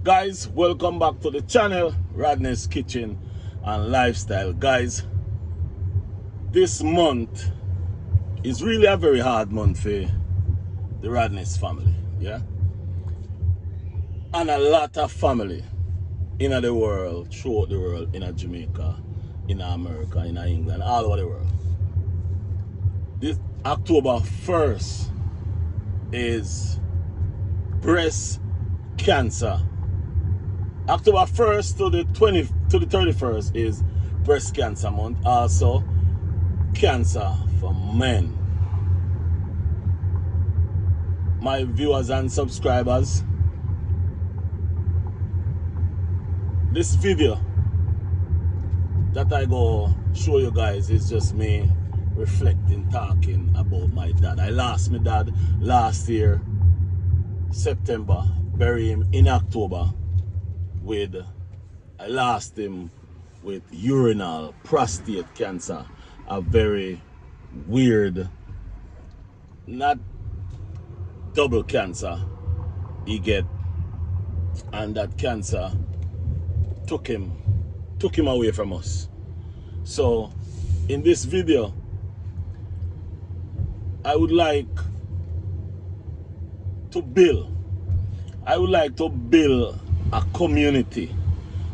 Guys, welcome back to the channel, Rodney's Kitchen and Lifestyle. Guys, this month is really a very hard month for the Rodney's family, yeah? And a lot of family in the world, throughout the world, in Jamaica, in America, in England, all over the world. This October 1st is breast cancer. October 1st to the 31st is breast cancer month. Also, cancer for men. My viewers and subscribers, this video that I go show you guys is just me reflecting, talking about my dad. I lost my dad last year, September, buried him in October. I lost him with urinary prostate cancer, a very weird, not double cancer he get, and that cancer took him away from us. So in this video I would like to build a community.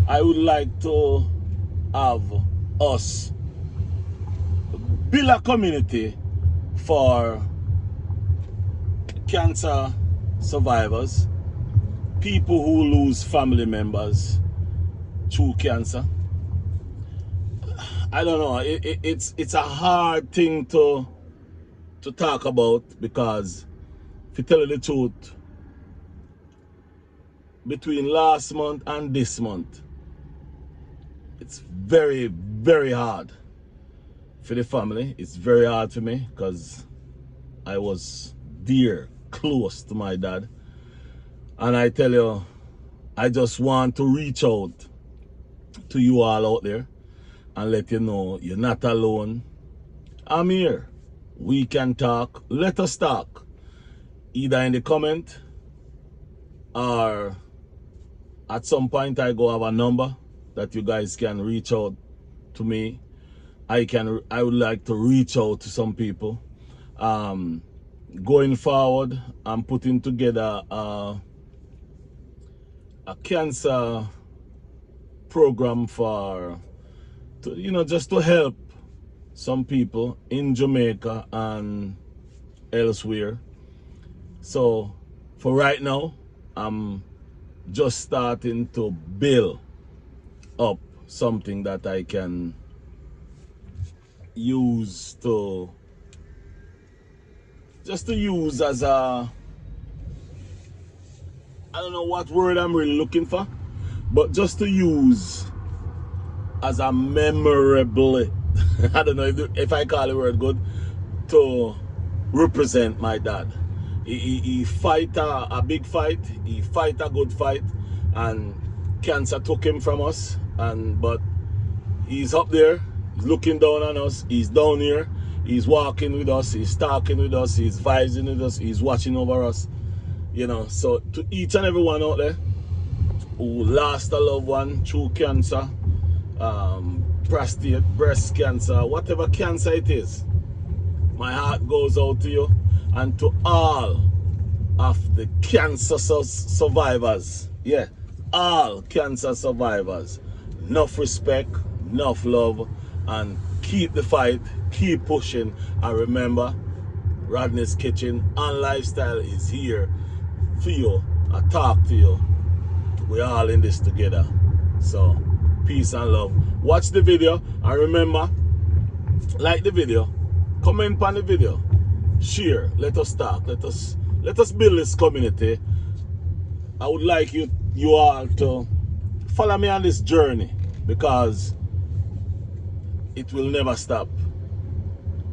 I would like to have us build a community for cancer survivors, people who lose family members through cancer. I don't know, it's a hard thing to talk about, because if you tell you the truth, between last month and this month, it's very, very hard for the family. It's very hard for me, because I was dear, close to my dad. And I tell you, I just want to reach out to you all out there and let you know you're not alone. I'm here. We can talk. Let us talk. Either in the comment, or at some point I go have a number that you guys can reach out to me. I would like to reach out to some people. Going forward, I'm putting together a cancer program just to help some people in Jamaica and elsewhere. So for right now, I'm just starting to build up something that I can use use as a, I don't know what word I'm really looking for, but just to use as a memorable I don't know if I call the word good, to represent my dad. He fight a big fight, he fight a good fight, and cancer took him from us, but he's up there, he's looking down on us, he's down here, he's walking with us, he's talking with us, he's vibing with us, he's watching over us, So to each and every one out there who lost a loved one through cancer, prostate, breast cancer, whatever cancer it is, my heart goes out to you. And to all of the cancer survivors, yeah, all cancer survivors, enough respect, enough love, and keep the fight, keep pushing. And remember, Rodney's Kitchen and Lifestyle is here for you. I talk to you. We're all in this together. So, peace and love. Watch the video, and remember, like the video, comment on the video, share, let us talk, let us build this community. I would like you all to follow me on this journey, because it will never stop.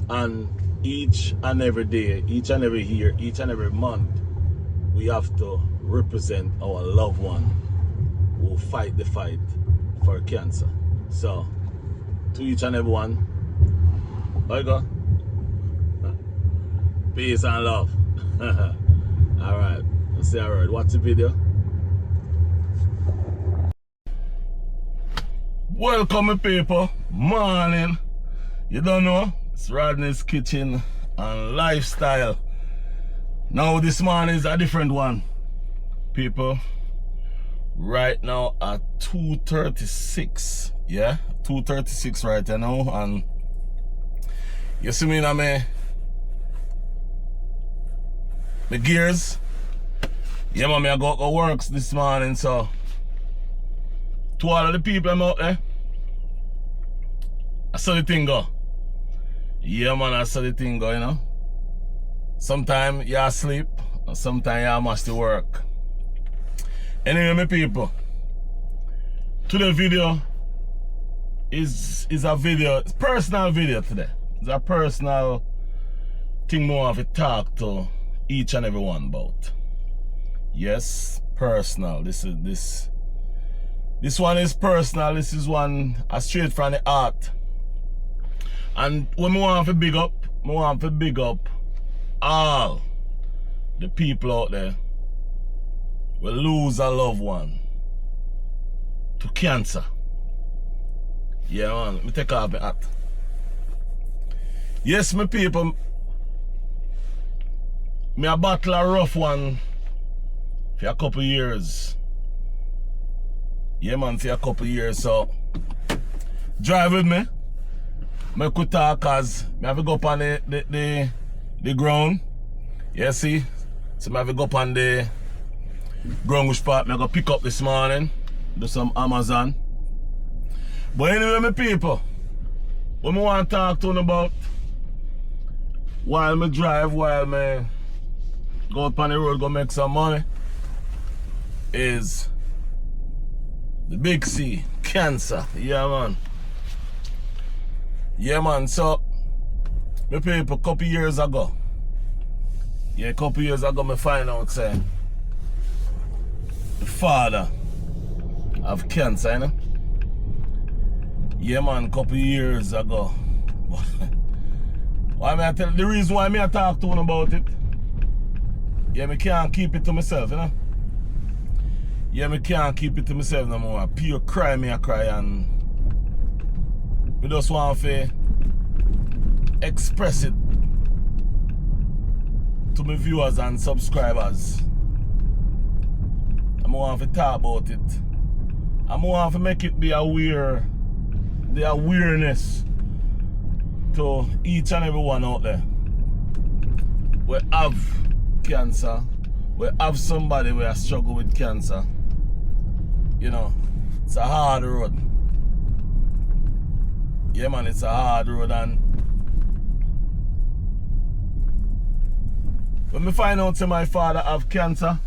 And each and every day, each and every year, each and every month, we have to represent our loved one who fight the fight for cancer. So, to each and every one, bye go. Peace and love. Alright, let's say alright. Watch the video. Welcome, my people. Morning. You don't know, it's Rodney's Kitchen and Lifestyle. Now this morning is a different one, people. Right now at 2:36. Yeah, 2:36 right now, and you see me in my gears. Yeah, man, I got works this morning, so to all of the people I'm out there, I saw the thing go. Yeah, man, I saw the thing go, you know. Sometimes you asleep, and sometimes you must work. Anyway, my people, today's video is a video, it's a personal video today. It's a personal thing more of a talk to each and every one about. Yes, personal. This one is personal. This is one straight from the heart. And when I want to big up, all the people out there will lose a loved one to cancer. Yeah, man, let me take off my hat. Yes, my people, me a battle a rough one for a couple years. Yeah, man, for a couple years, so drive with me. I could talk cause I have to go up on the ground. Yeah, see? So I have to go up on the ground which part I go pick up this morning. Do some Amazon. But anyway, my people, what I want to talk to you about while I drive, while I go up on the road, go make some money, is the big C, cancer. Yeah, man. Yeah, man, so my people, a couple years ago, I find out, say, the father have cancer, you know? Yeah, man, a couple years ago. Why me I tell the reason why I talk to him about it? Yeah, I can't keep it to myself, you know? Yeah, I can't keep it to myself no more. Pure cry, I cry, and we just want to express it to my viewers and subscribers. I want to talk about it. I want to make it be aware, the awareness to each and every one out there. We have cancer. We have somebody who has struggled with cancer. You know, it's a hard road. Yeah, man, it's a hard road, and when I find out that my father have cancer,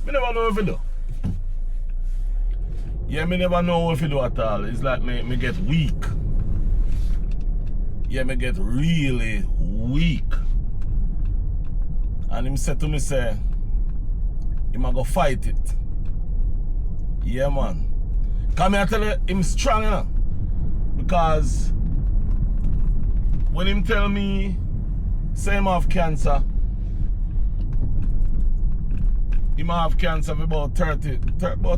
I never know if he do. Yeah, I never know if he do at all. It's like me get weak. Yeah, me get really weak. And him said to me, say, he might go fight it. Yeah, man. Come here, I tell you, him strong, you know? Because when him tell me, say him have cancer, he might have cancer for about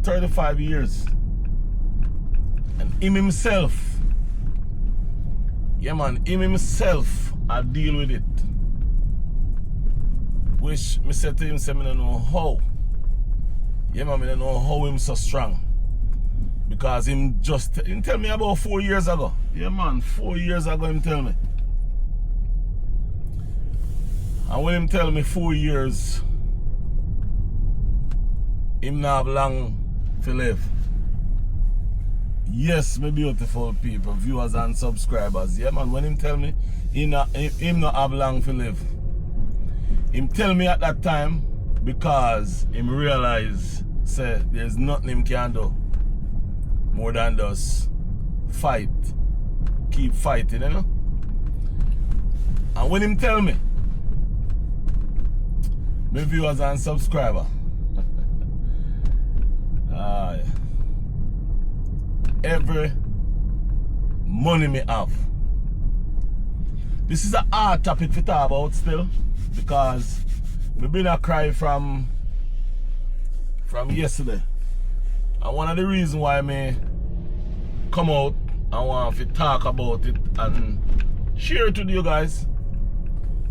35 years. And him himself, yeah, man, him himself, I deal with it. Which me said to him, say, I don't know how. Yeah, man, I don't know how him so strong. Because him tell me about 4 years ago. Yeah, man, 4 years ago him tell me. And when him tell me 4 years, him not have long to live. Yes, my beautiful people, viewers and subscribers. Yeah, man, when him tell me him not have long to live. Him tell me at that time because him realize, say, there's nothing him can do more than just fight. Keep fighting, you know? And when him tell me, my viewers and subscribers, every money me have. This is a hard topic to talk about still, because we've been a cry from yesterday. And one of the reasons why me come out and want to talk about it and share it with you guys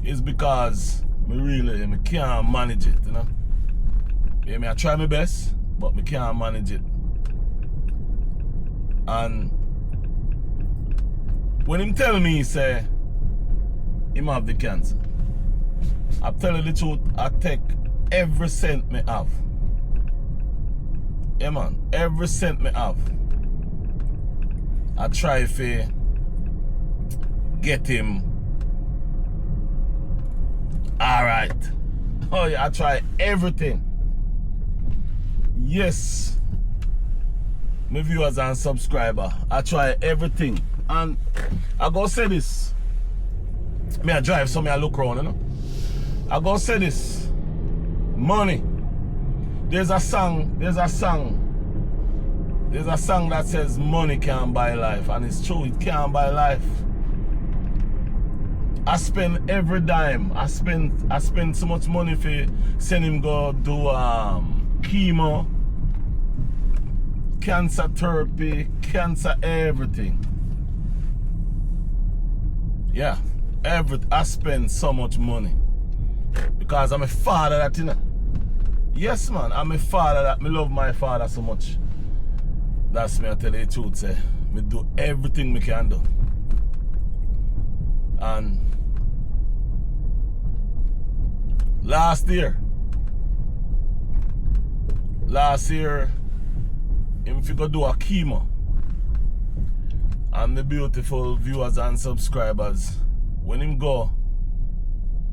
is because me can't manage it, you know. Yeah, I try my best, but me can't manage it. And when him tell me, say, him have the cancer, I tell you the truth, I take every cent me have. Yeah, man, every cent me have. I try to get him alright. Oh yeah, I try everything. Yes, my viewers and subscriber, I try everything. And I go say this. Me I drive, so me I look around, you know. I go say this. Money. There's a song that says money can't buy life, and it's true, it can't buy life. I spend every dime. I spend so much money for send him go do chemo, cancer therapy, cancer everything. Yeah, I spend so much money because I'm a father that, you know. Yes, man, I'm a father that me love my father so much. That's me, I tell you the truth, say. Me do everything me can do. And last year, him figure do a chemo. And the beautiful viewers and subscribers, when him go,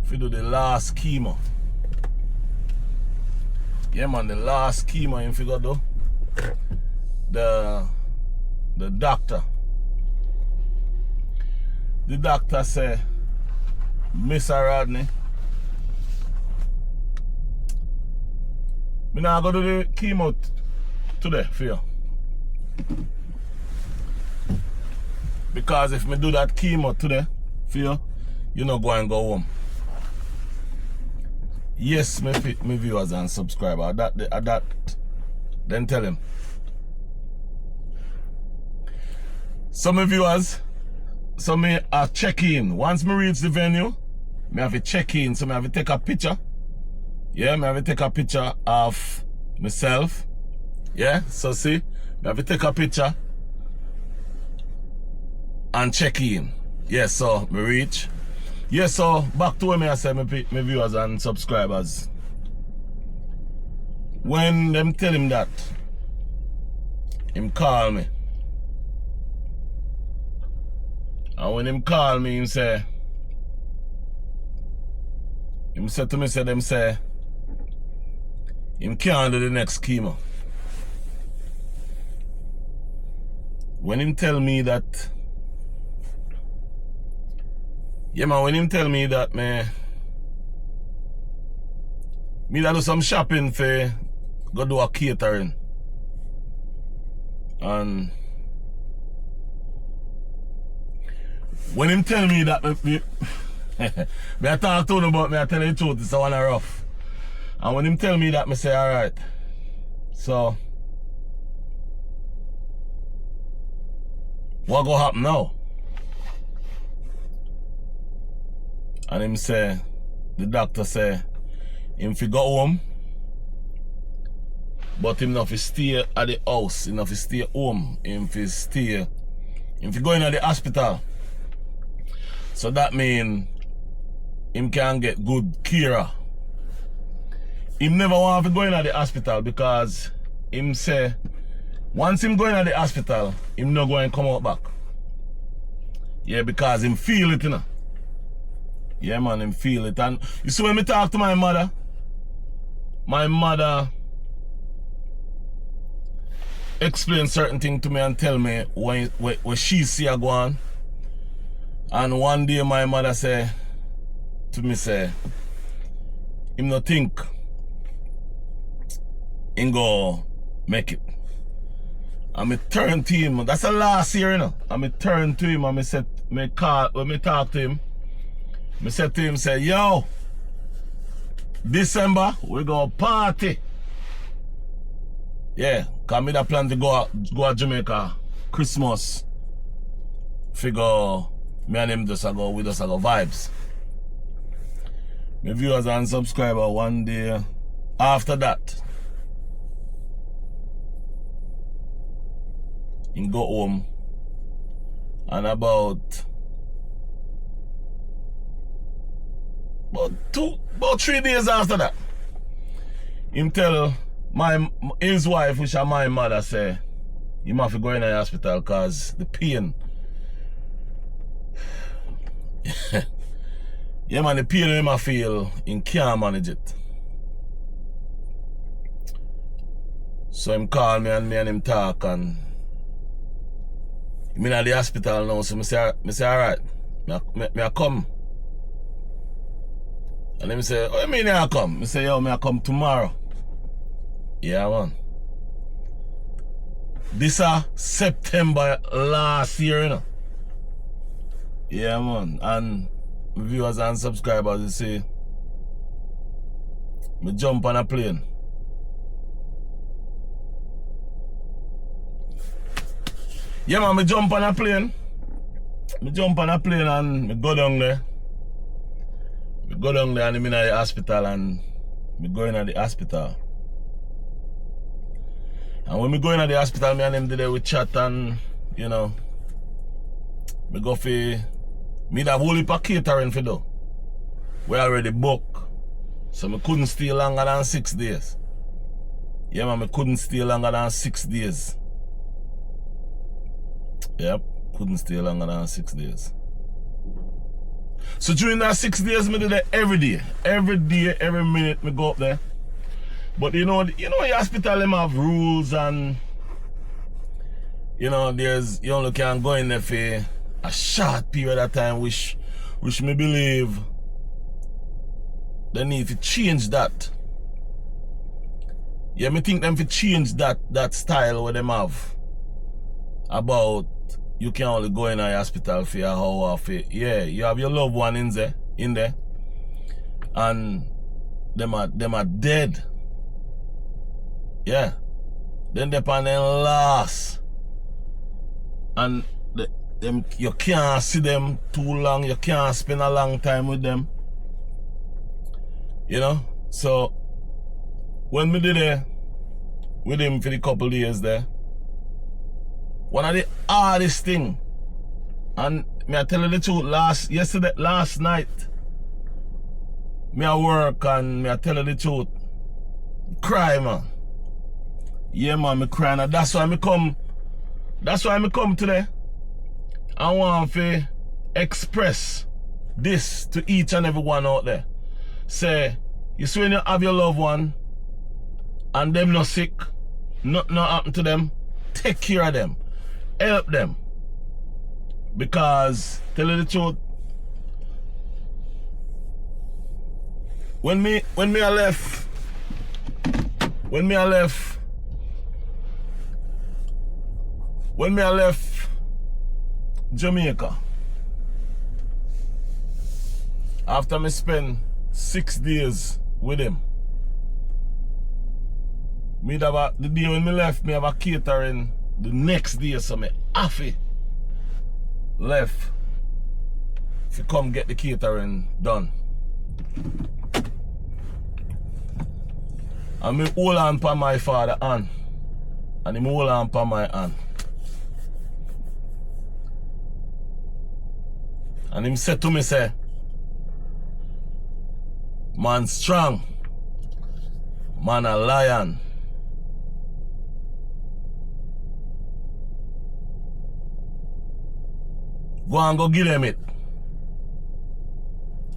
if you do the last chemo. Yeah, man, the last chemo him figure do. The doctor say, Mr. Rodney, me now go do the chemo today for you. Because if me do that chemo today for you, you not go and go home. Yes, me viewers and subscriber. That then tell him. So my viewers, so me check in. Once me reach the venue, me have to check in. So me have to take a picture. Yeah, me have to take a picture of myself. Yeah, so see, me have to take a picture and check in. Yeah, so me reach. Yeah, so back to where me I say my viewers and subscribers. When them tell him that, him call me. And when him call me, him said to me, them say, him can't do the next chemo. When him tell me that, yeah man, when him tell me that, me that do some shopping for go do a catering. And when him tell me that, me I talk to him about me, I tell you the truth, it's a one rough. And when him tell me that, me say, alright. So, what go happen now? And him say, the doctor say, him fi go home, but him not fi stay at the house, him not fi stay home, him fi go in at the hospital. So that mean him can get good care. Him never want to go in at the hospital because him say once him go in at the hospital, him not going to come out back. Yeah, because him feel it, you know. Yeah man, him feel it. And you see when me talk to my mother explain certain things to me and tell me when she see her go on. And one day my mother say to me, say, him no think him go make it. And me turn to him, that's the last year, you know. And me turn to him and me said, when me talk to him, me said to him, say, yo, December, we gonna party. Yeah, cause me da plan to go to Jamaica Christmas. Figure me and him we just go vibes. My viewers and subscriber one day after that, he go home, and about 3 days after that, him tell his wife, which is my mother, say he have to go in the hospital because the pain. Yeah man, the pain him I feel, he can't manage it. So him call me and him talk, and I'm in the hospital now, so I say alright, I come. And him say, what do you mean I come? I say, yo, I come tomorrow. Yeah man. This is September last year, you know. Yeah man, and viewers and subscribers, you see, me jump on a plane. Yeah man, me jump on a plane. Me jump on a plane and me go down there. Me go down there and I'm in the hospital, and me go in the hospital. And when me go in the hospital, me and him there we chat, and you know, me go for me have whole heap of catering for do. We already booked. So me couldn't stay longer than 6 days. Yeah man, me couldn't stay longer than 6 days. Yep, couldn't stay longer than 6 days. So during that 6 days, me do that every day. Every day, every minute me go up there. But you know the hospital them have rules, and you know you only can go in there for a short period of time, which me believe they need to change that. Yeah, me think them to change that style what them have about you can only go in a hospital for a hour for, yeah, you have your loved one in there, and them are dead. Yeah. Then they on them last. And them you can't see them too long, you can't spend a long time with them. You know? So when me did there with him for the couple days there, one of the hardest thing, and me I tell you the truth, last night, me I work and me I tell you the truth, cry man. Yeah man, me cry, and that's why me come today. I want to express this to each and every one out there. Say, you see when you have your loved one and them not sick, nothing happen to them, take care of them. Help them. Because, tell you the truth, when me I left Jamaica, after me spend 6 days with him, the day when me left, me have a catering the next day, so me happy left to come get the catering done. And me hold on for my father hand, and him hold on for my hand. And him said to me, say, man strong, man a lion. Go and go give them it.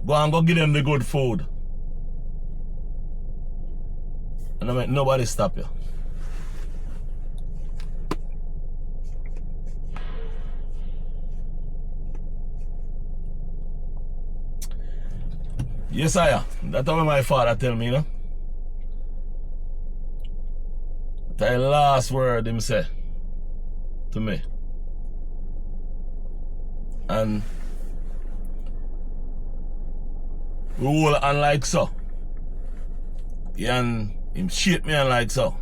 Go and go give them the good food. And I make nobody stop you. Yes, I am. That's what my father tell me, you know. That's the last word him say to me. And we hold on like so. Yeah, and him shake me on like so.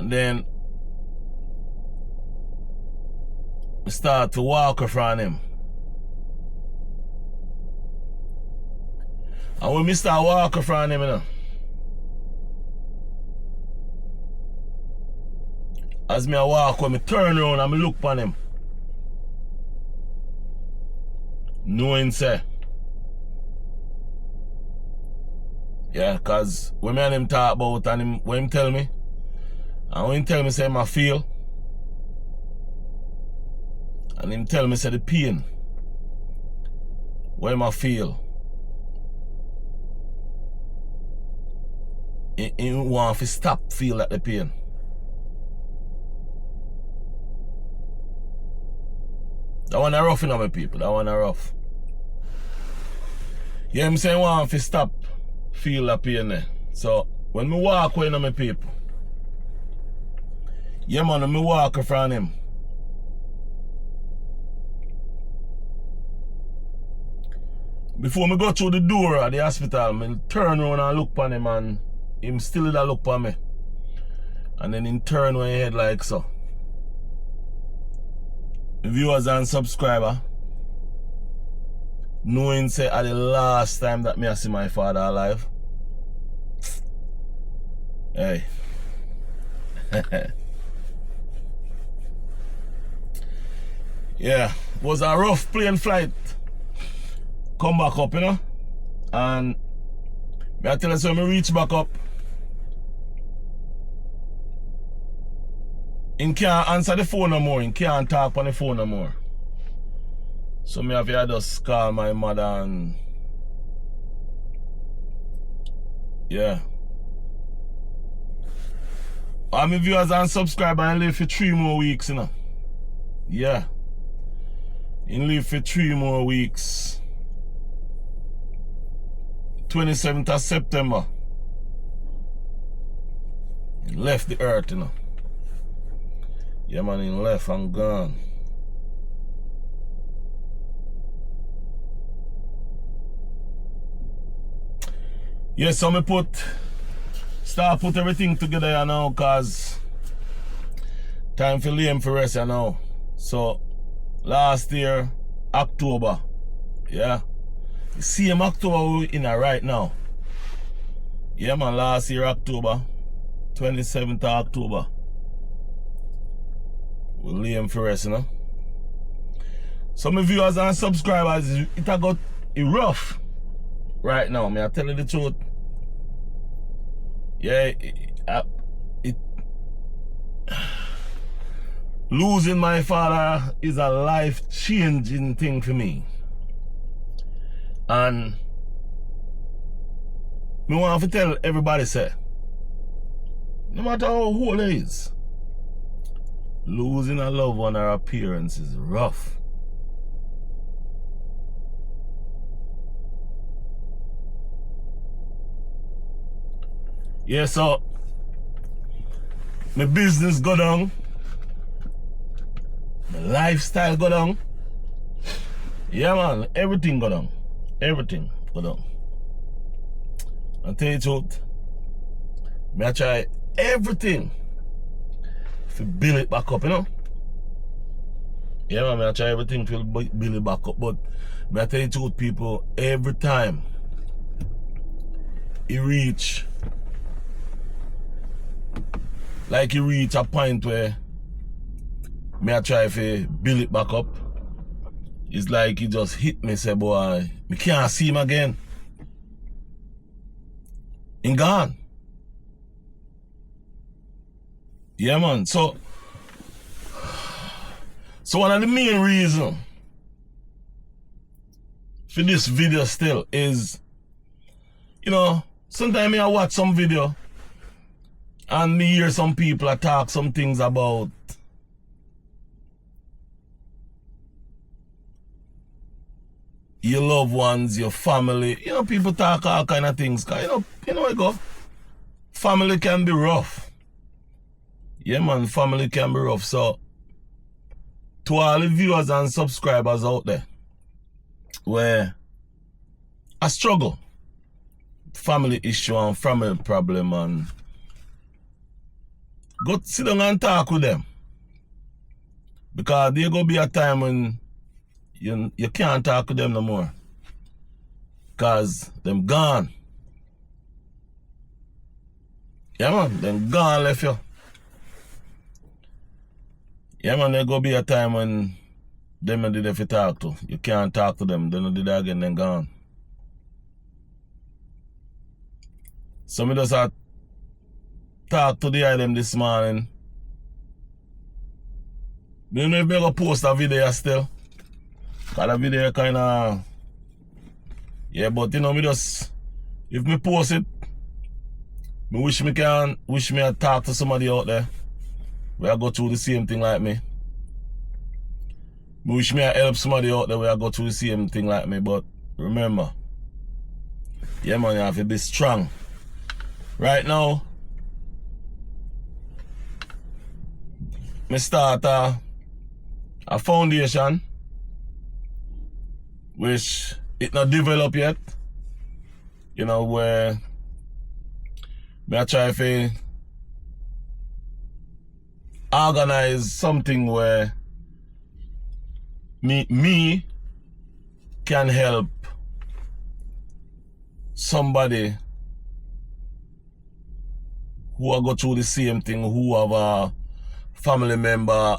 And then I start to walk around him. And when I start walking around him, you know, as me I walk, when I turn around and I look upon him, knowing say, yeah, cause when me and him talk about and him, when him tell me, and when him tell me say I feel, and him tell me say the pain, when I feel, he want to stop feel that the pain. That one a rough, you know, my people. That one a rough. Yeah, I'm saying want to stop feel that pain there. So when me walk away, you know, my people. Yeah, man, when me walk from him. Before me go through the door at the hospital, me turn around and look upon him, and him still did look upon me. And then in turn when he head like so. Viewers and subscriber, knowing say at the last time that me I see my father alive. Hey. Yeah, was a rough plane flight. Come back up, you know. And I tell you, so when I reach back up, he can't answer the phone no more. He can't talk on the phone no more. So me have to just call my mother and yeah. All my viewers and subscribers, I live for 3 more weeks, you know. Yeah. He live for 3 more weeks. 27th of September. He left the earth, you know. Yeah, man, he left and gone. Yeah, so me start put everything together, you know, cause time for lay him for rest, you know. So last year, October, yeah. Same October we're in right now. Yeah, man, last year, October, 27th of October. We'll lay him for rest, you know. So my viewers and subscribers, it got rough right now, may I tell you the truth. Yeah, losing my father is a life-changing thing for me. And me want to tell everybody, say, no matter how old it is, losing a loved one or a parent is rough. Yeah, so my business go down, my lifestyle go down. Yeah, man, everything go down. Everything go down. I tell you the truth, I try everything to build it back up, you know. Yeah, man, I try everything to build it back up, but I tell you the truth, people, every time you reach a point where I try to build it back up, it's like he just hit me, say, boy, we can't see him again. He gone. Yeah, man. So one of the main reasons for this video still is, you know, sometimes I watch some video and me hear some people talk some things about your loved ones, your family. You know, people talk all kind of things. Cause you know, go. Family can be rough. Yeah, man, family can be rough. So, to all the viewers and subscribers out there, where I struggle, family issue and family problem, and go sit down and talk with them. Because there go be a time when you can't talk to them no more. Because them gone. Yeah, man, them gone left you. Yeah, man, there go be a time when them you did if you talk to. You can't talk to them. Then you did that again, then gone. So me just talk to the item this morning. Do you know if I'm going to post a video still? Because the video kind of... Yeah, but you know, me just... If me post it, me wish me had talk to somebody out there where I go through the same thing like me. Me wish me had help somebody out there where I go through the same thing like me. But remember, yeah man, you have to be strong. Right now, me start a foundation which it not developed yet. You know, where I try to organize something where me can help somebody who are go through the same thing, who have a family member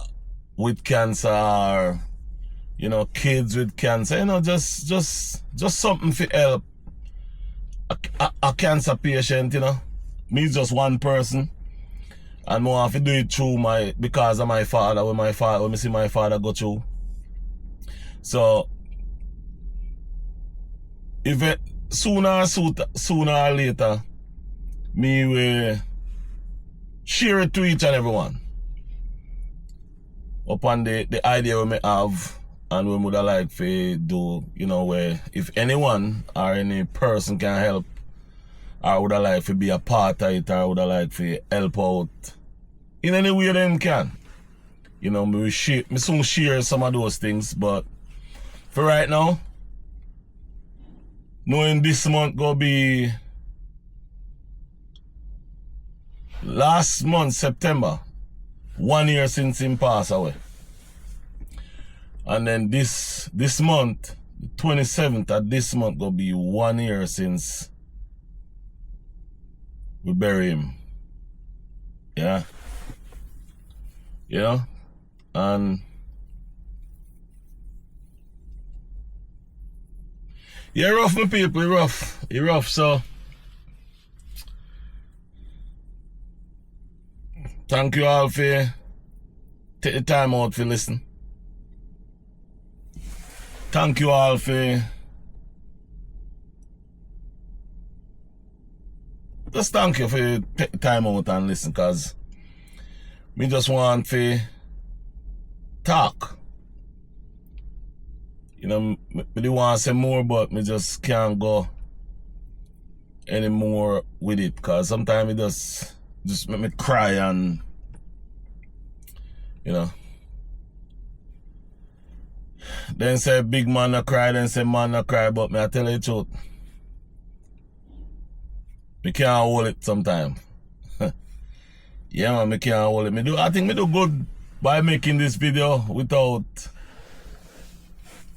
with cancer, or, you know, kids with cancer, you know, just something to help a cancer patient, you know. Me just one person, and I have to do it through because of my father, when I see my father go through. So if it sooner or later, me will share it to each and everyone upon the idea we may have and we would like to do, you know, where if anyone or any person can help, or would like to be a part of it, or would like to help out in any way they can. You know, me soon share some of those things, but for right now, knowing this month go be last month, September, 1 year since him passed away. And then this month, the 27th of this month, gonna be 1 year since we bury him. Yeah. You know? And yeah, rough, my people, rough. You're rough, so thank you all for take the time out for listen. Thank you all for just thank you for take the time out and listen, because me just want to talk. You know, me do want to say more, but me just can't go anymore with it, because sometimes it just make me cry, and you know, then say big man not cry, then say man not cry, but me I tell you the truth, me can't hold it sometimes. Yeah man, me can't hold it. I think me do good by making this video without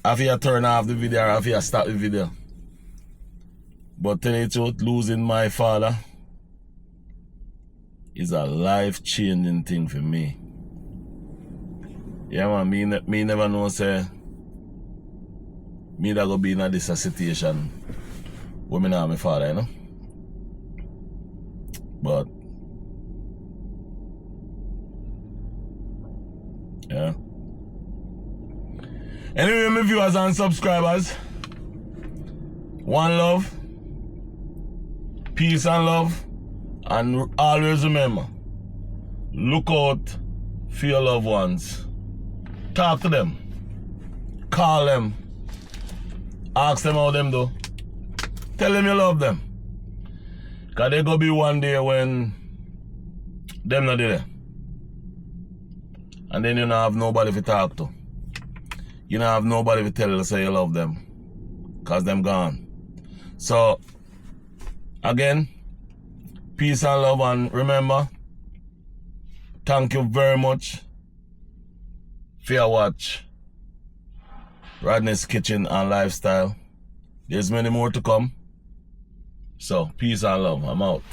having to turn off the video or having to stop the video. But tell you the truth, losing my father is a life-changing thing for me. Yeah man, me never know say me that go be in this situation where me not have my father, you know. But yeah. Anyway, my viewers and subscribers, one love, peace and love, and always remember, look out for your loved ones. Talk to them, call them, ask them how them do, tell them you love them, because there gonna be one day when them not there, and then you don't have nobody to talk to. You don't have nobody to tell you say you love them, because them gone. So again, peace and love, and remember, thank you very much Fear watch Rodney's Kitchen and Lifestyle. There's many more to come. So, peace and love. I'm out.